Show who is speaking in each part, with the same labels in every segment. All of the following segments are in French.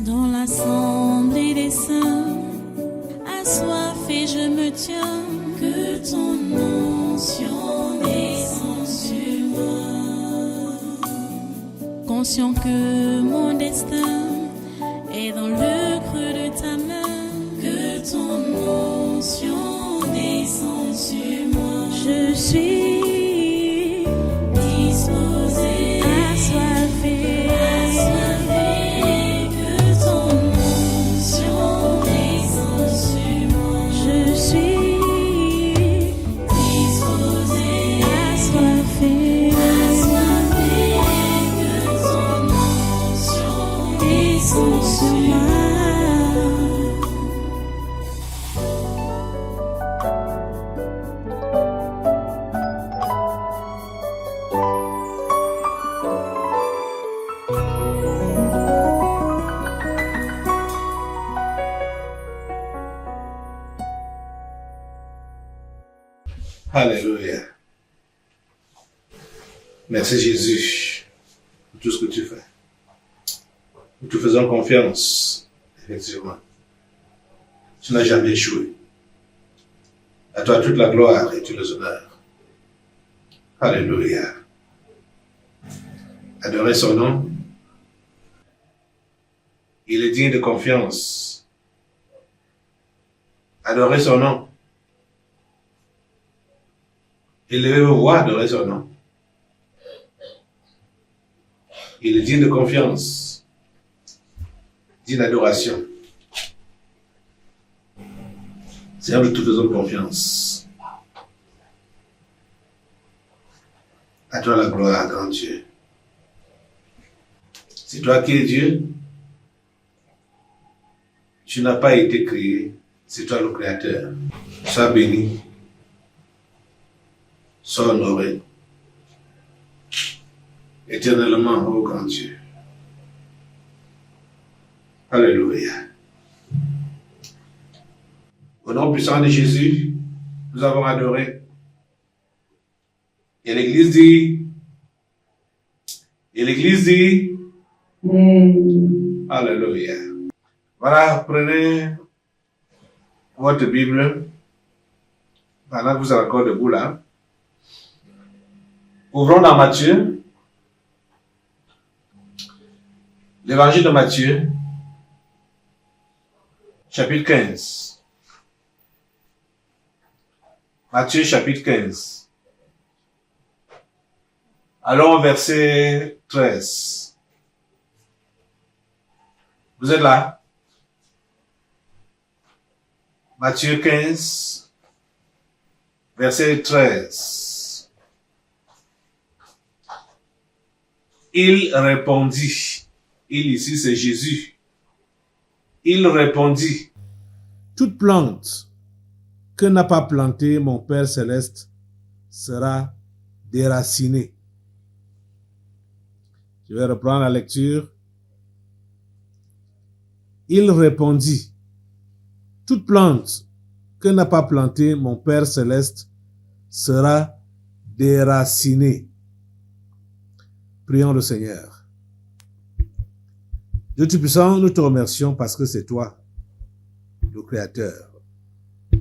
Speaker 1: Dans l'assemblée des saints, assoiffé je me tiens, que ton onction descende sur moi. Conscient que mon destin est dans le creux de ta main, que ton onction descende sur moi. Je suis disposé, assoiffé, que ton onction descende sur moi. Je suis disposé, assoiffé, que ton onction descende sur moi.
Speaker 2: Alléluia. Merci Jésus pour tout ce que tu fais. Nous te faisons confiance, effectivement. Tu n'as jamais échoué. À toi toute la gloire et tous les honneurs. Alléluia. Adorez son nom. Il est digne de confiance. Adorez son nom. Élevez vos voix, adorez son nom. Il est digne de confiance, digne d'adoration. Seigneur, nous te faisons confiance. À toi la gloire, grand Dieu. C'est toi qui es Dieu. Tu n'as pas été créé. C'est toi le Créateur. Sois béni. Sois honoré. Éternellement, ô grand Dieu. Alléluia. Au nom puissant de Jésus, nous avons adoré. Et l'Église dit, Alléluia. Voilà, prenez votre Bible, pendant que vous êtes encore debout là. Ouvrons dans Matthieu, l'évangile de Matthieu, chapitre 15. Matthieu, chapitre 15. Allons au verset 13. Vous êtes là? Matthieu 15, verset 13. Il répondit, il ici c'est Jésus, il répondit, toute plante que n'a pas plantée mon Père Céleste sera déracinée. Je vais reprendre la lecture. Il répondit, toute plante que n'a pas plantée mon Père Céleste sera déracinée. Prions le Seigneur. Dieu Tout-Puissant, nous te remercions parce que c'est toi, le Créateur.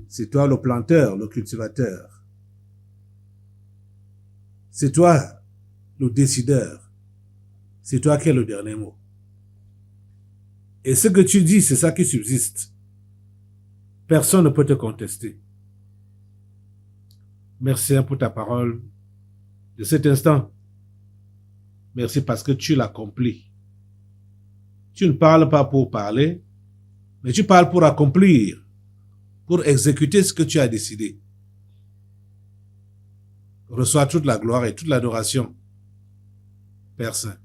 Speaker 2: C'est toi le planteur, le cultivateur. C'est toi le décideur. C'est toi qui es le dernier mot. Et ce que tu dis, c'est ça qui subsiste. Personne ne peut te contester. Merci pour ta parole de cet instant. Merci parce que tu l'accomplis. Tu ne parles pas pour parler, mais tu parles pour accomplir, pour exécuter ce que tu as décidé. Reçois toute la gloire et toute l'adoration, Père Saint.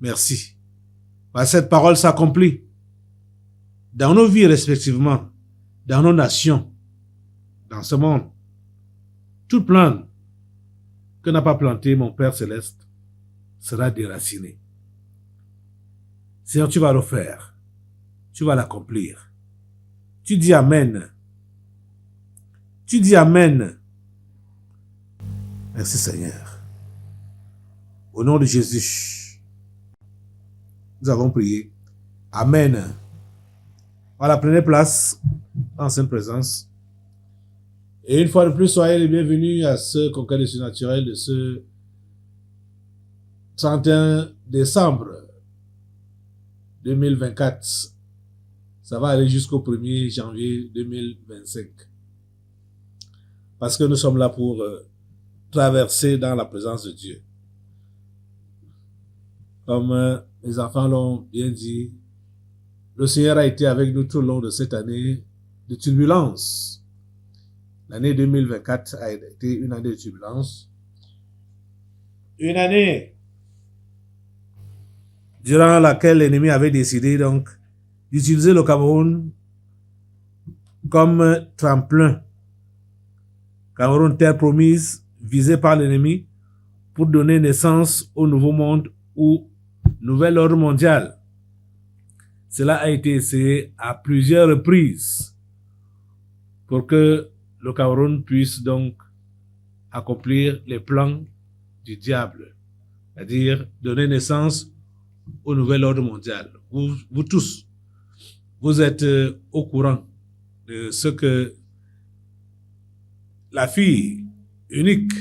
Speaker 2: Merci. Parce que cette parole s'accomplit dans nos vies respectivement, dans nos nations, dans ce monde. Toute plante que n'a pas planté mon Père Céleste sera déracinée. Seigneur, tu vas le faire. Tu vas l'accomplir. Tu dis Amen. Tu dis Amen. Merci Seigneur. Au nom de Jésus. Nous avons prié. Amen. Voilà, prenez place en sainte présence. Et une fois de plus, soyez les bienvenus à ce concours des surnaturels de ce 31 décembre 2024. Ça va aller jusqu'au 1er janvier 2025. Parce que nous sommes là pour traverser dans la présence de Dieu. Comme les enfants l'ont bien dit, le Seigneur a été avec nous tout le long de cette année de turbulence. L'année 2024 a été une année de turbulence. Une année durant laquelle l'ennemi avait décidé donc d'utiliser le Cameroun comme tremplin. Cameroun, terre promise, visée par l'ennemi pour donner naissance au nouveau monde ou nouvel ordre mondial. Cela a été essayé à plusieurs reprises pour que le Cameroun puisse donc accomplir les plans du diable, c'est-à-dire donner naissance au nouvel ordre mondial. Vous tous, vous êtes au courant de ce que la fille unique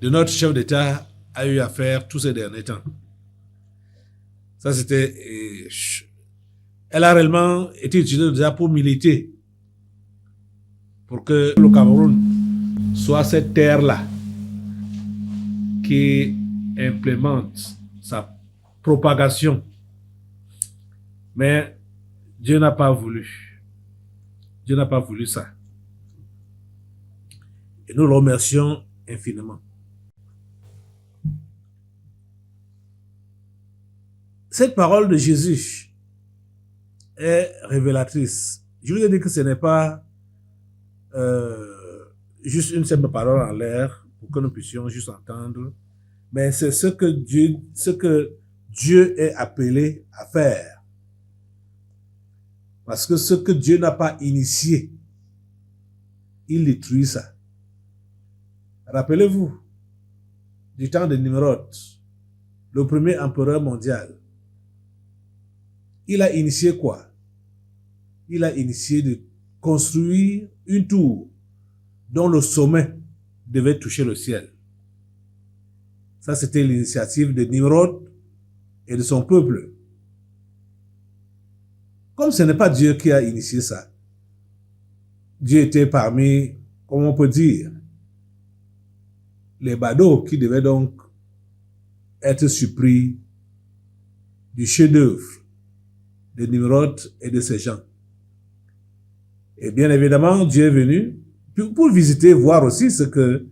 Speaker 2: de notre chef d'État a eu à faire tous ces derniers temps. Ça, c'était... Elle a réellement été utilisée déjà pour militer, pour que le Cameroun soit cette terre-là qui implémente sa propagation. Mais Dieu n'a pas voulu. Dieu n'a pas voulu ça. Et nous le remercions infiniment. Cette parole de Jésus est révélatrice. Je vous ai dit que ce n'est pas juste une simple parole en l'air pour que nous puissions juste entendre, mais c'est ce que Dieu est appelé à faire. Parce que ce que Dieu n'a pas initié, il détruit ça. Rappelez-vous du temps de Nimrod, le premier empereur mondial. Il a initié quoi? Il a initié de construire une tour dont le sommet devait toucher le ciel. Ça, c'était l'initiative de Nimrod et de son peuple. Comme ce n'est pas Dieu qui a initié ça, Dieu était parmi, comment on peut dire, les badauds qui devaient donc être surpris du chef-d'œuvre de Nimrod et de ses gens. Et bien évidemment, Dieu est venu pour visiter, voir aussi ce que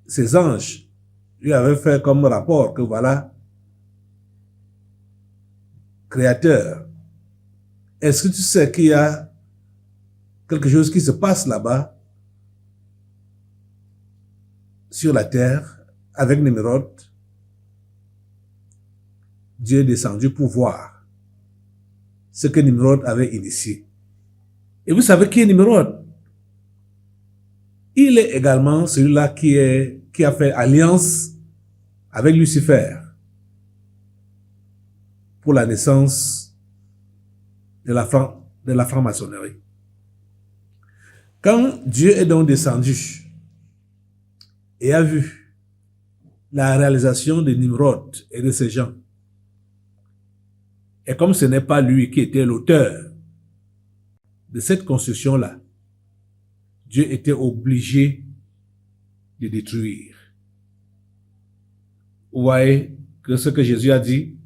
Speaker 2: ses anges lui avaient fait comme rapport, que voilà, Créateur, est-ce que tu sais qu'il y a quelque chose qui se passe là-bas, sur la terre, avec Nimrod? Dieu est descendu pour voir ce que Nimrod avait initié. Et vous savez qui est Nimrod? Il est également celui-là qui a fait alliance avec Lucifer pour la naissance de la franc-maçonnerie. Quand Dieu est donc descendu et a vu la réalisation de Nimrod et de ses gens, et comme ce n'est pas lui qui était l'auteur de cette construction-là, Dieu était obligé de détruire. Vous voyez que ce que Jésus a dit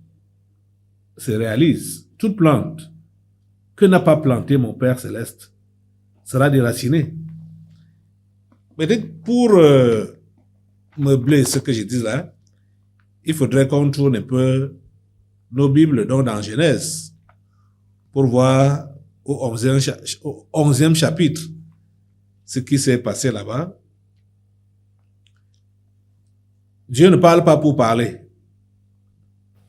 Speaker 2: se réalise. Toute plante que n'a pas plantée mon Père Céleste sera déracinée. Peut-être pour meubler ce que je dis là, il faudrait qu'on tourne un peu nos Bibles, donc dans Genèse, pour voir au 11e chapitre ce qui s'est passé là-bas. Dieu ne parle pas pour parler.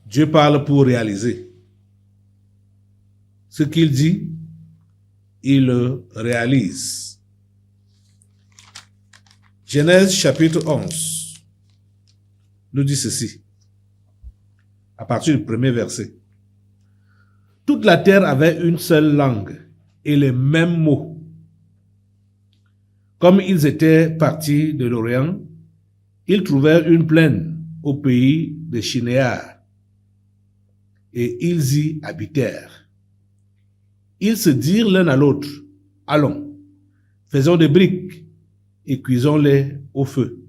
Speaker 2: Dieu parle pour réaliser. Ce qu'il dit, il le réalise. Genèse chapitre 11 nous dit ceci. à partir du premier verset. Toute la terre avait une seule langue et les mêmes mots. Comme ils étaient partis de l'Orient, ils trouvèrent une plaine au pays de Shinéar et ils y habitèrent. Ils se dirent l'un à l'autre, allons, faisons des briques et cuisons-les au feu.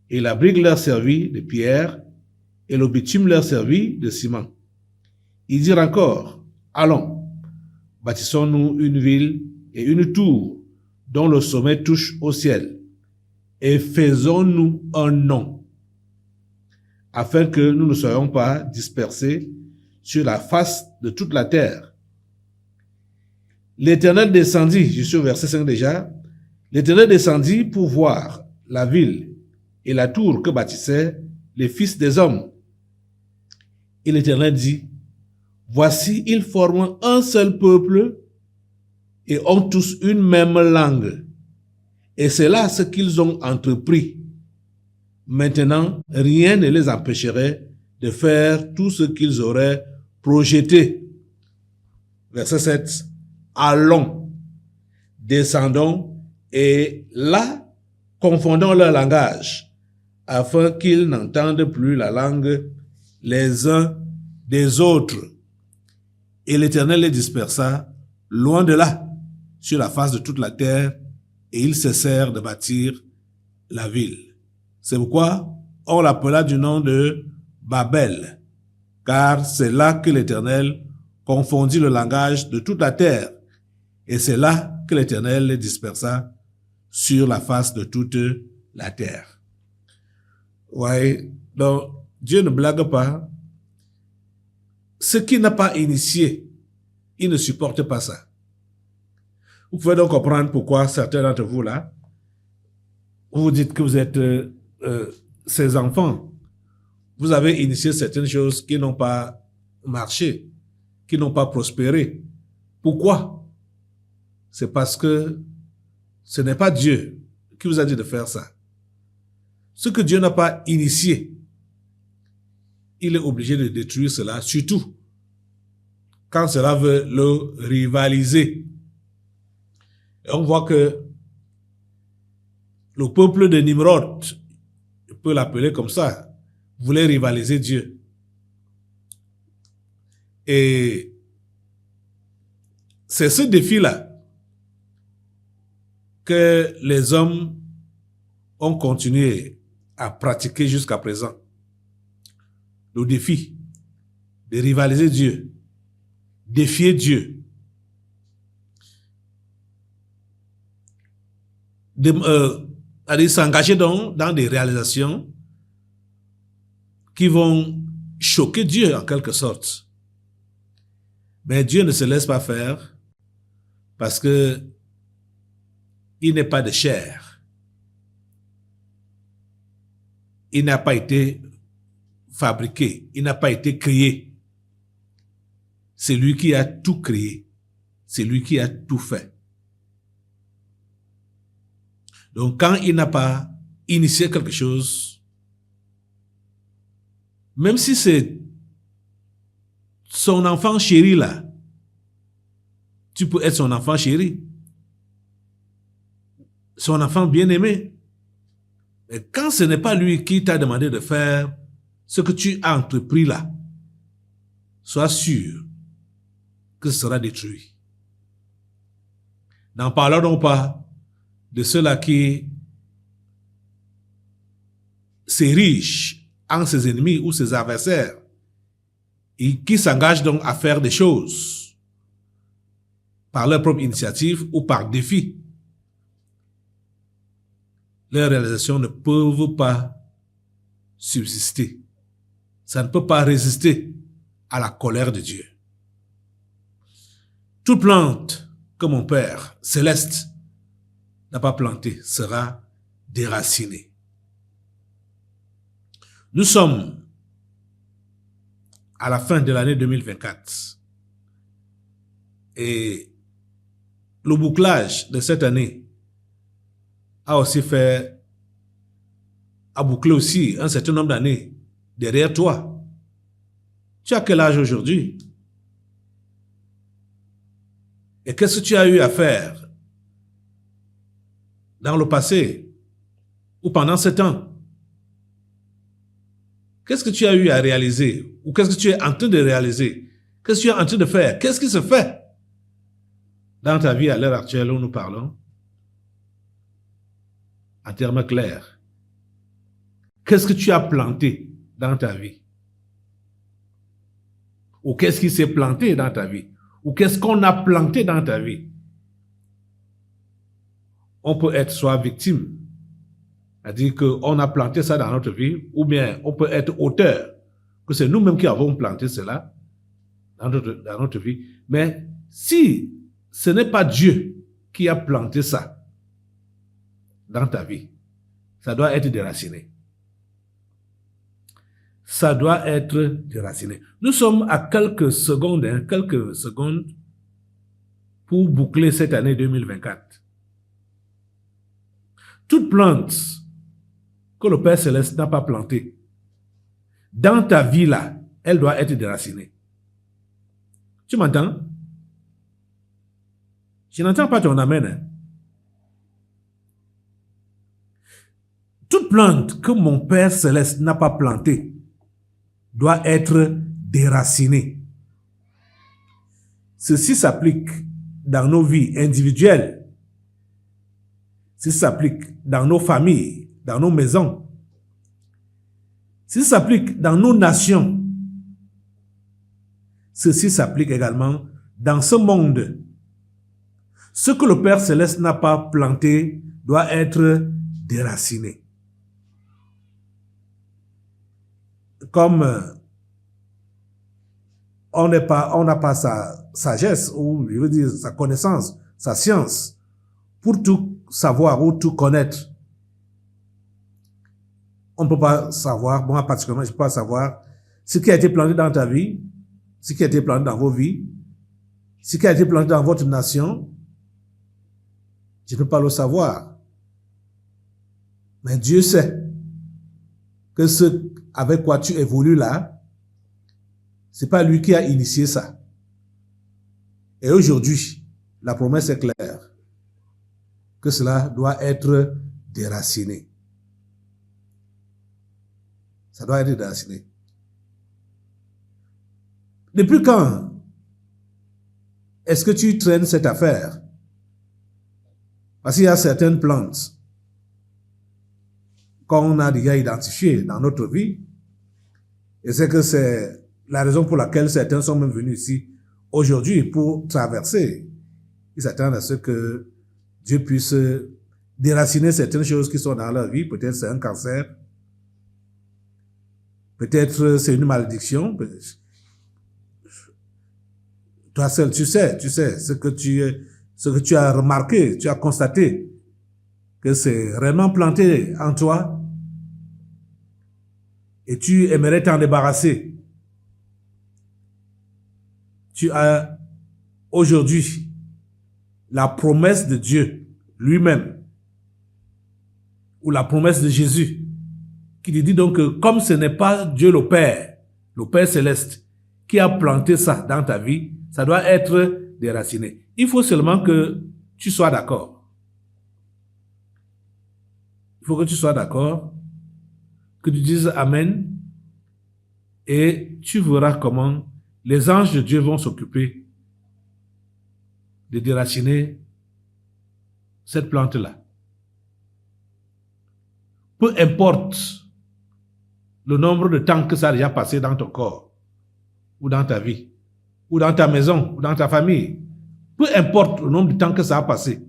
Speaker 2: Et la brique leur servit de pierre et le bitume leur servit de ciment. Ils dirent encore, allons, bâtissons-nous une ville et une tour dont le sommet touche au ciel, et faisons-nous un nom, afin que nous ne soyons pas dispersés sur la face de toute la terre. L'Éternel descendit, je suis au verset 5 déjà, l'Éternel descendit pour voir la ville et la tour que bâtissaient les fils des hommes. Et l'Éternel dit, voici, ils forment un seul peuple et ont tous une même langue. Et c'est là ce qu'ils ont entrepris. Maintenant, rien ne les empêcherait de faire tout ce qu'ils auraient projeté. Verset 7. Allons, descendons et là, confondons leur langage, afin qu'ils n'entendent plus la langue les uns des autres. Et l'Éternel les dispersa loin de là, sur la face de toute la terre, et ils cessèrent de bâtir la ville. C'est pourquoi on l'appela du nom de Babel, car c'est là que l'Éternel confondit le langage de toute la terre, et c'est là que l'Éternel les dispersa sur la face de toute la terre. Ouais, donc Dieu ne blague pas. Ce qui n'a pas initié, il ne supporte pas ça. Vous pouvez donc comprendre pourquoi certains d'entre vous là, vous vous dites que vous êtes ses enfants. Vous avez initié certaines choses qui n'ont pas marché, qui n'ont pas prospéré. Pourquoi? C'est parce que ce n'est pas Dieu qui vous a dit de faire ça. Ce que Dieu n'a pas initié, il est obligé de détruire cela, surtout quand cela veut le rivaliser. Et on voit que le peuple de Nimrod, on peut l'appeler comme ça, voulait rivaliser Dieu. Et c'est ce défi-là que les hommes ont continué à pratiquer jusqu'à présent. Le défi de rivaliser Dieu, défier Dieu, de s'engager dans des réalisations qui vont choquer Dieu en quelque sorte. Mais Dieu ne se laisse pas faire parce que il n'est pas de chair. Il n'a pas été fabriqué, il n'a pas été créé. C'est lui qui a tout créé. C'est lui qui a tout fait. Donc quand il n'a pas initié quelque chose, même si c'est son enfant chéri là, tu peux être son enfant chéri, son enfant bien-aimé. Mais quand ce n'est pas lui qui t'a demandé de faire ce que tu as entrepris là, sois sûr que ce sera détruit. N'en parlons donc pas de ceux-là qui s'érigent en ses ennemis ou ses adversaires et qui s'engagent donc à faire des choses par leur propre initiative ou par défi. Leurs réalisations ne peuvent pas subsister. Ça ne peut pas résister à la colère de Dieu. Toute plante que mon Père céleste n'a pas plantée sera déracinée. Nous sommes à la fin de l'année 2024 et le bouclage de cette année a bouclé aussi un certain nombre d'années derrière toi. Tu as quel âge aujourd'hui? Et qu'est-ce que tu as eu à faire dans le passé ou pendant ce temps? Qu'est-ce que tu as eu à réaliser? Ou qu'est-ce que tu es en train de réaliser? Qu'est-ce que tu es en train de faire? Qu'est-ce qui se fait dans ta vie à l'heure actuelle où nous parlons? En termes clairs. Qu'est-ce que tu as planté dans ta vie? Ou qu'est-ce qui s'est planté dans ta vie? Ou qu'est-ce qu'on a planté dans ta vie? On peut être soit victime, c'est-à-dire qu'on a planté ça dans notre vie, ou bien on peut être auteur, que c'est nous-mêmes qui avons planté cela dans notre vie. Mais si ce n'est pas Dieu qui a planté ça dans ta vie, ça doit être déraciné. Ça doit être déraciné. Nous sommes à quelques secondes pour boucler cette année 2024. Toute plante que le Père Céleste n'a pas plantée, dans ta vie là, elle doit être déracinée. Tu m'entends? Je n'entends pas ton amen. Hein? Toute plante que mon Père Céleste n'a pas plantée doit être déracinée. Ceci s'applique dans nos vies individuelles. Ceci s'applique dans nos familles, dans nos maisons. Ceci s'applique dans nos nations. Ceci s'applique également dans ce monde. Ce que le Père Céleste n'a pas planté doit être déraciné. Comme on n'a pas sa sagesse, ou je veux dire sa connaissance, sa science, pour tout savoir ou tout connaître. On ne peut pas savoir, moi particulièrement, je ne peux pas savoir ce qui a été planté dans ta vie, ce qui a été planté dans vos vies, ce qui a été planté dans votre nation. Je ne peux pas le savoir. Mais Dieu sait que ce avec quoi tu évolues là, c'est pas lui qui a initié ça. Et aujourd'hui, la promesse est claire, que cela doit être déraciné. Ça doit être déraciné. Depuis quand est-ce que tu traînes cette affaire? Parce qu'il y a certaines plantes qu'on a déjà identifiées dans notre vie, et c'est que c'est la raison pour laquelle certains sont même venus ici aujourd'hui pour traverser. Ils s'attendent à ce que Dieu puisse déraciner certaines choses qui sont dans leur vie. Peut-être c'est un cancer, peut-être c'est une malédiction. Toi seul, tu sais ce que tu as remarqué, tu as constaté que c'est vraiment planté en toi et tu aimerais t'en débarrasser. Tu as aujourd'hui la promesse de Dieu lui-même ou la promesse de Jésus qui te dit donc que comme ce n'est pas Dieu le Père Céleste qui a planté ça dans ta vie, ça doit être déraciné. Il faut seulement que tu sois d'accord. Il faut que tu sois d'accord, que tu dises Amen, et tu verras comment les anges de Dieu vont s'occuper de déraciner cette plante-là. Peu importe le nombre de temps que ça a déjà passé dans ton corps, ou dans ta vie, ou dans ta maison, ou dans ta famille, peu importe le nombre de temps que ça a passé,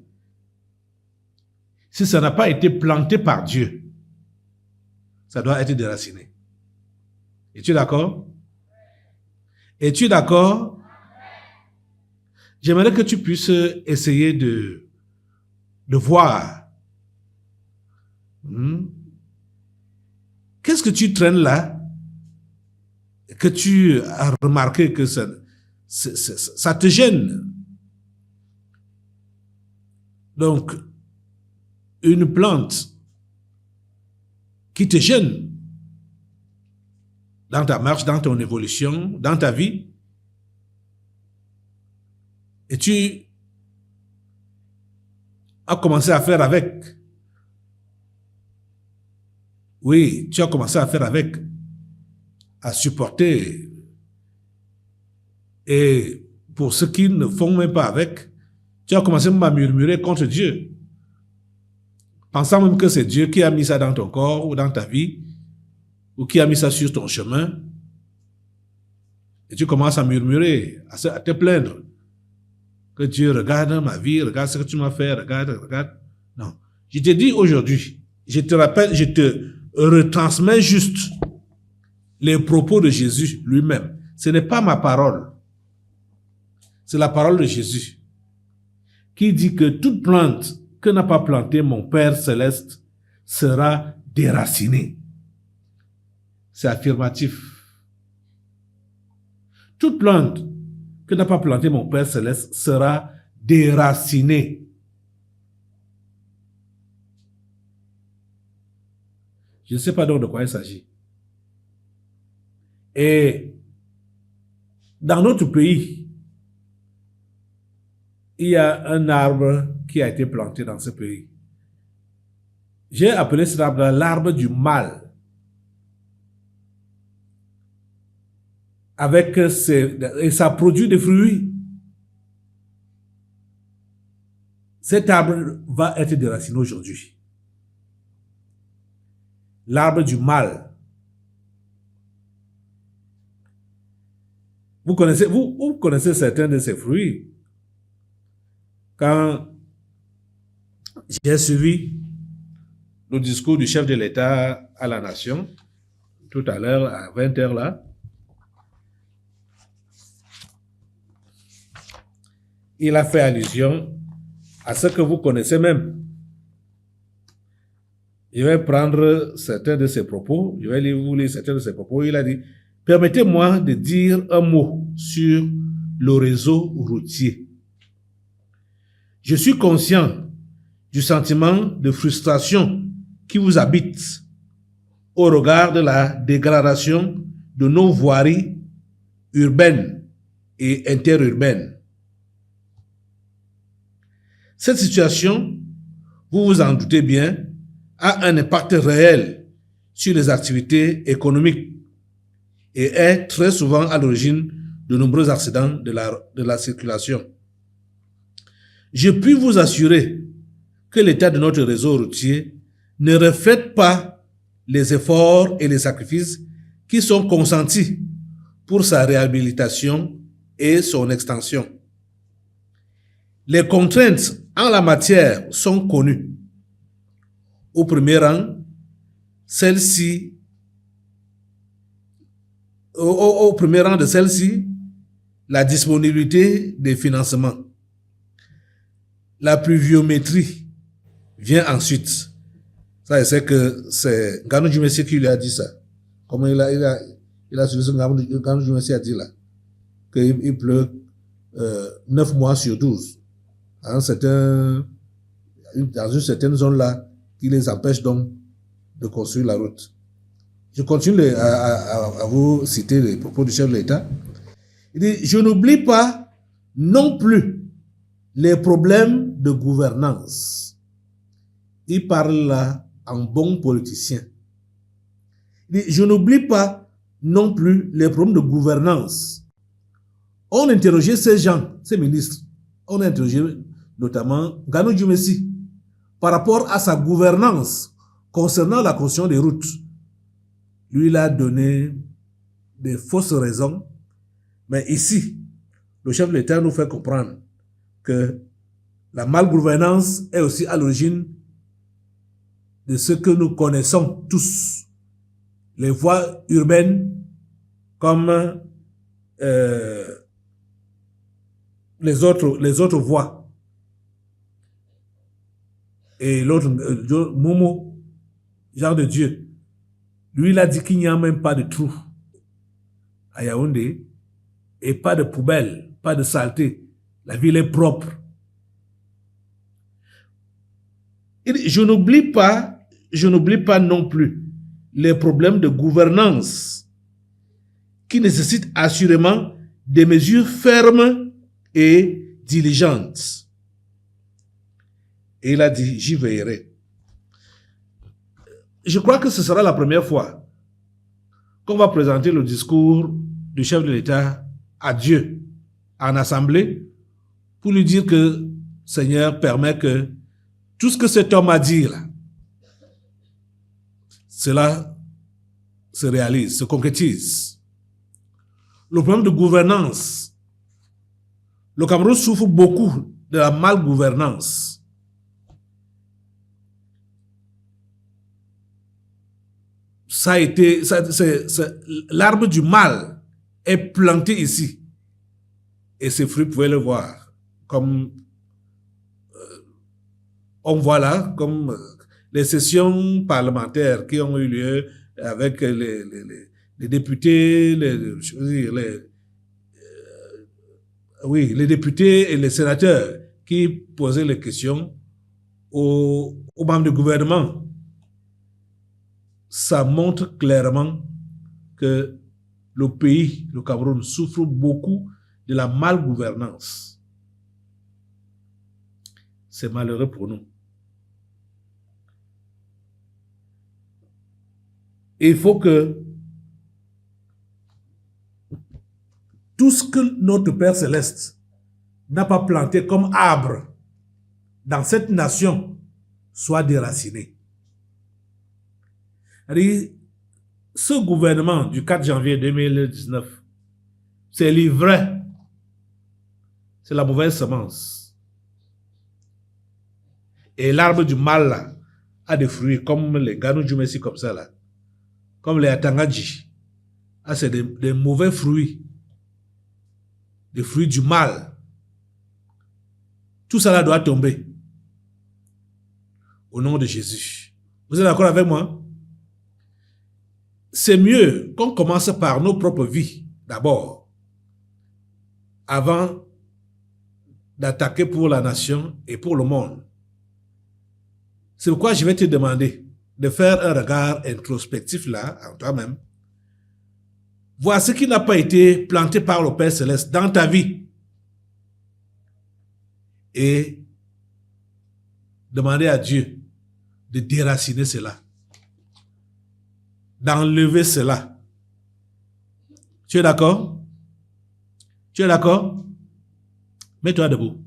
Speaker 2: si ça n'a pas été planté par Dieu, ça doit être déraciné. Es-tu d'accord? Es-tu d'accord? J'aimerais que tu puisses essayer de voir. Qu'est-ce que tu traînes là? Que tu as remarqué que ça te gêne. Donc, une plante qui te gêne, dans ta marche, dans ton évolution, dans ta vie. Et tu as commencé à faire avec. Oui, tu as commencé à faire avec, à supporter. Et pour ceux qui ne font même pas avec, tu as commencé même à murmurer contre Dieu, pensant même que c'est Dieu qui a mis ça dans ton corps ou dans ta vie, ou qui a mis ça sur ton chemin. Et tu commences à murmurer, à te plaindre. Que Dieu regarde ma vie, regarde ce que tu m'as fait, regarde. Non. Je te dis aujourd'hui, je te rappelle, je te retransmets juste les propos de Jésus lui-même. Ce n'est pas ma parole. C'est la parole de Jésus qui dit que toute plante que n'a pas plantée mon Père céleste sera déracinée. C'est affirmatif. Toute plante que n'a pas planté mon Père céleste sera déracinée. Je ne sais pas donc de quoi il s'agit. Et dans notre pays, il y a un arbre qui a été planté dans ce pays. J'ai appelé cet arbre l'arbre du mal. Et ça produit des fruits. Cet arbre va être déraciné aujourd'hui. L'arbre du mal. Vous connaissez certains de ces fruits. Quand j'ai suivi le discours du chef de l'État à la nation, tout à l'heure, à 20h là, il a fait allusion à ce que vous connaissez même. Je vais prendre certains de ses propos, je vais vous lire certains de ses propos. Il a dit, permettez-moi de dire un mot sur le réseau routier. Je suis conscient du sentiment de frustration qui vous habite au regard de la dégradation de nos voiries urbaines et interurbaines. Cette situation, vous vous en doutez bien, a un impact réel sur les activités économiques et est très souvent à l'origine de nombreux accidents de la circulation. Je puis vous assurer que l'état de notre réseau routier ne reflète pas les efforts et les sacrifices qui sont consentis pour sa réhabilitation et son extension. Les contraintes en la matière sont connues. Au premier rang, au premier rang de celle-ci, la disponibilité des financements. La pluviométrie vient ensuite. Ça, je sais que c'est Nganou Djumessi qui lui a dit ça. Comment il a suivi ce Nganou Djumessi a dit là, qu'il pleut 9 mois sur 12. Dans une certaine zone là, qui les empêche donc de construire la route. Je continue à vous citer les propos du chef de l'État. Il dit, je n'oublie pas non plus les problèmes de gouvernance. Il parle là en bon politicien. Il dit, je n'oublie pas non plus les problèmes de gouvernance. On interrogeait ces gens, ces ministres. On a interrogé notamment Nganou Djumessi par rapport à sa gouvernance concernant la construction des routes. Lui, il a donné des fausses raisons. Mais ici, le chef de l'État nous fait comprendre que la malgouvernance est aussi à l'origine de ce que nous connaissons tous. Les voies urbaines comme les autres voies. Et l'autre, Momo, Jean de Dieu, lui, il a dit qu'il n'y a même pas de trou à Yaoundé et pas de poubelle, pas de saleté. La ville est propre. Il dit, je n'oublie pas non plus les problèmes de gouvernance qui nécessite assurément des mesures fermes et diligentes. Et il a dit, j'y veillerai. Je crois que ce sera la première fois qu'on va présenter le discours du chef de l'État à Dieu en assemblée pour lui dire que Seigneur permet que tout ce que cet homme a dit là, cela se réalise, se concrétise. Le problème de gouvernance, le Cameroun souffre beaucoup de la malgouvernance. Ça a été, l'arbre du mal est planté ici. Et ses fruits, vous pouvez le voir. Comme on voit là, comme les sessions parlementaires qui ont eu lieu avec les députés, les députés et les sénateurs qui posaient les questions aux membres du gouvernement. Ça montre clairement que le pays, le Cameroun, souffre beaucoup de la malgouvernance. C'est malheureux pour nous. Et il faut que tout ce que notre Père Céleste n'a pas planté comme arbre dans cette nation soit déraciné. Ce gouvernement du 4 janvier 2019, c'est l'ivraie, c'est la mauvaise semence. Et l'arbre du mal là, a des fruits comme les Ganou Djoumessi comme ça là, comme les Atangadji. Ah, c'est des mauvais fruits, des fruits du mal. Tout cela doit tomber au nom de Jésus. Vous êtes d'accord avec moi? C'est mieux qu'on commence par nos propres vies d'abord, avant d'attaquer pour la nation et pour le monde. C'est pourquoi je vais te demander de faire un regard introspectif là, en toi-même. Voir ce qui n'a pas été planté par le Père Céleste dans ta vie. Et demander à Dieu de déraciner cela. D'enlever cela. Tu es d'accord? Tu es d'accord? Mets-toi debout.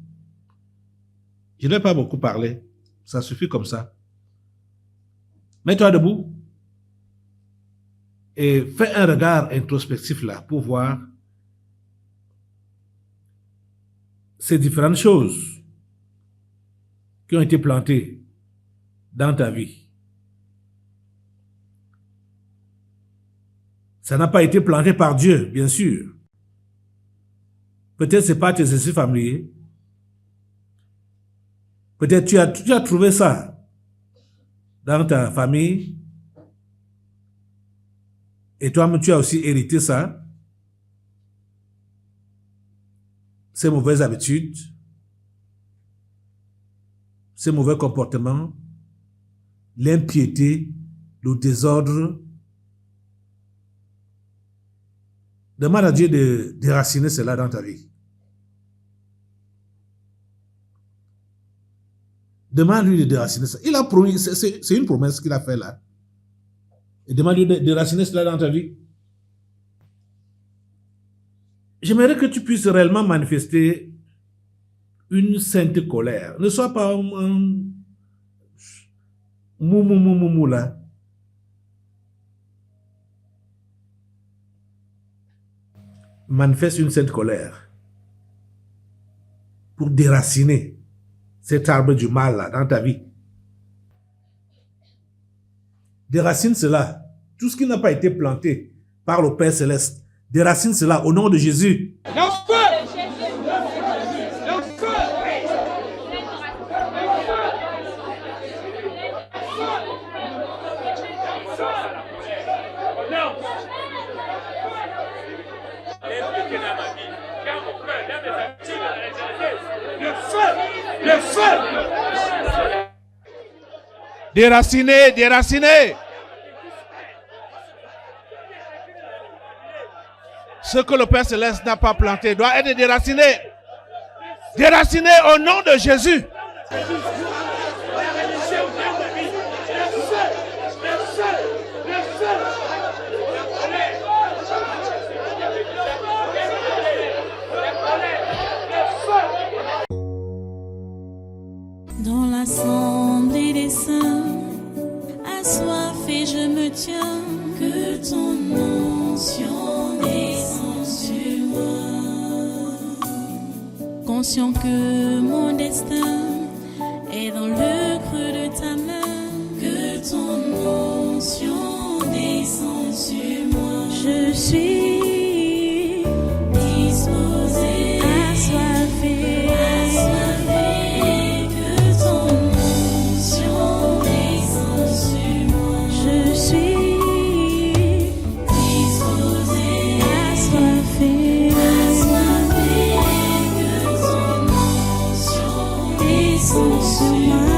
Speaker 2: Je ne vais pas beaucoup parler. Ça suffit comme ça. Mets-toi debout. Et fais un regard introspectif là pour voir ces différentes choses qui ont été plantées dans ta vie. Ça n'a pas été planté par Dieu, bien sûr. Peut-être ce n'est pas tes exercices familiers. Peut-être tu as trouvé ça dans ta famille. Et toi-même, tu as aussi hérité ça. Ces mauvaises habitudes, ces mauvais comportements, l'impiété, le désordre. Demande à Dieu de déraciner cela dans ta vie. Demande-lui de déraciner ça. Il a promis, c'est une promesse qu'il a fait là. Et demande-lui de déraciner cela dans ta vie. J'aimerais que tu puisses réellement manifester une sainte colère. Ne sois pas un mou là. Manifeste une sainte colère pour déraciner cet arbre du mal là dans ta vie. Déracine cela. Tout ce qui n'a pas été planté par le Père Céleste, déracine cela au nom de Jésus.
Speaker 3: Le feu! Déraciner!
Speaker 2: Ce que le Père Céleste n'a pas planté doit être déraciné. Déraciné au nom de Jésus.
Speaker 1: Dans l'assemblée des saints, assoiffé je me tiens, que ton onction descende sur moi. Conscient que mon destin est dans le creux de ta main, que ton onction descende sur moi. Je suis disposé, assoiffé, que ton onction descende sur moi. Je suis disposé, assoiffé, que ton onction descende sur moi.